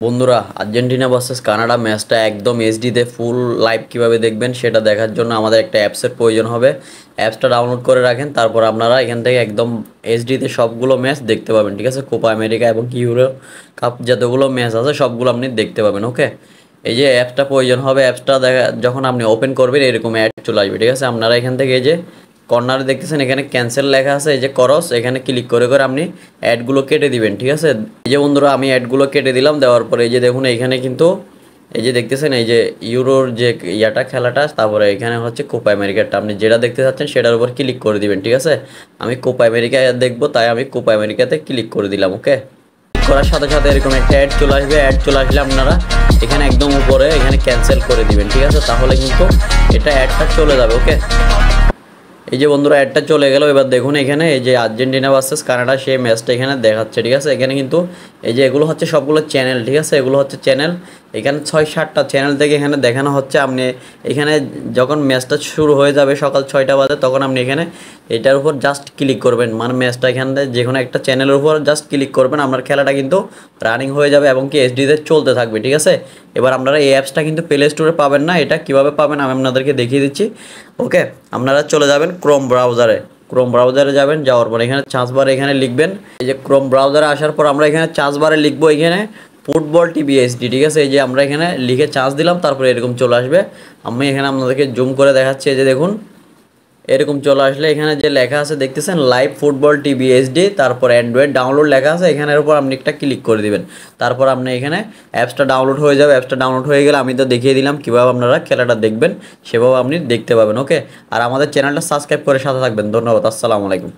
বন্ধুরা, Argentina versus Canada ম্যাচটা একদম এইচডিতে ফুল লাইভ কিভাবে দেখবেন সেটা দেখার জন্য আমাদের একটা অ্যাপসের প্রয়োজন হবে। অ্যাপসটা ডাউনলোড করে রাখেন, তারপর আপনারা এখান থেকে একদম এইচডিতে সবগুলো ম্যাচ দেখতে পাবেন। ঠিক আছে, কোপা আমেরিকা এবং ইউরো কাপ যতগুলো ম্যাচ আছে সবগুলো আপনি দেখতে পাবেন। ওকে, এই যে অ্যাপসটা প্রয়োজন হবে, অ্যাপসটা দেখা যখন আপনি ওপেন করবেন এরকম অ্যাড চলে আসবে। ঠিক আছে, আপনারা এখান থেকে এই যে কর্নারে দেখতেছেন এখানে ক্যান্সেল লেখা আছে, এই যে করস, এখানে ক্লিক করে করে আপনি অ্যাডগুলো কেটে দিবেন। ঠিক আছে, এই যে বন্ধুরা আমি অ্যাডগুলো কেটে দিলাম, দেওয়ার পরে এই যে দেখুন এখানে কিন্তু এই যে দেখতেছেন এই যে ইউরোর যে ইয়াটা খেলাটা, তারপরে এখানে হচ্ছে কোপা আমেরিকাটা, আপনি যেটা দেখতে চাচ্ছেন সেটার উপর ক্লিক করে দিবেন। ঠিক আছে, আমি কোপা আমেরিকা দেখবো তাই আমি কোপা আমেরিকাতে ক্লিক করে দিলাম। ওকে, করার সাথে সাথে এরকম একটা অ্যাড চলে আসবে। অ্যাড চলে আসলে আপনারা এখানে একদম উপরে এখানে ক্যান্সেল করে দিবেন। ঠিক আছে, তাহলে কিন্তু এটা অ্যাডটা চলে যাবে। ওকে, এই যে বন্ধুরা অ্যাডটা চলে গেল। এবার দেখুন এখানে এই যে আর্জেন্টিনা ভার্সেস কানাডা সেই ম্যাচটা এখানে দেখাচ্ছে। ঠিক আছে, এখানে কিন্তু এই যে এগুলো হচ্ছে সবগুলো চ্যানেল। ঠিক আছে, এগুলো হচ্ছে চ্যানেল, এখানে 6-7টা চ্যানেল থেকে এখানে দেখানো হচ্ছে। আপনি এখানে যখন ম্যাচটা শুরু হয়ে যাবে সকাল 6টা বাজে, তখন আপনি এখানে এটার উপর জাস্ট ক্লিক করবেন, মানে ম্যাচটা এখানে যে কোনো একটা চ্যানেলের উপর জাস্ট ক্লিক করবেন, আপনার খেলাটা কিন্তু রানিং হয়ে যাবে এবং কি এইচডিতে চলতে থাকবে। ঠিক আছে, এবার আপনারা এই অ্যাপসটা কিন্তু প্লে স্টোরে পাবেন না, এটা কিভাবে পাবেন আমি আপনাদেরকে দেখিয়ে দিচ্ছি। ওকে, আপনারা চলে যাবেন ক্রোম ব্রাউজারে। ক্রোম ব্রাউজারে যাবেন, যাওয়ার পর এখানে সার্চ বারে এখানে লিখবেন, এই যে ক্রোম ব্রাউজারে আসার পর আমরা এখানে সার্চ বারে লিখবো এখানে ফুটবল টিভি এইচডি। ঠিক আছে, এই যে আমরা এখানে লিখে চার্জ দিলাম, তারপরে এরকম চলে আসবে। আমি এখানে আপনাদেরকে জুম করে দেখাচ্ছি, এই যে দেখুন এরকম চলে আসলে এখানে যে লেখা আছে দেখতেছেন লাইভ ফুটবল টিভি এইচডি, তারপর অ্যান্ড্রয়েড ডাউনলোড লেখা আছে, এখানের উপর আপনি একটা ক্লিক করে দিবেন। তারপর আপনি এখানে অ্যাপসটা ডাউনলোড হয়ে যাবে। অ্যাপসটা ডাউনলোড হয়ে গেলে আমি তো দেখিয়ে দিলাম কীভাবে আপনারা খেলাটা দেখবেন, সেভাবে আপনি দেখতে পাবেন। ওকে, আর আমাদের চ্যানেলটা সাবস্ক্রাইব করে সাথে থাকবেন। ধন্যবাদ, আসসালামু আলাইকুম।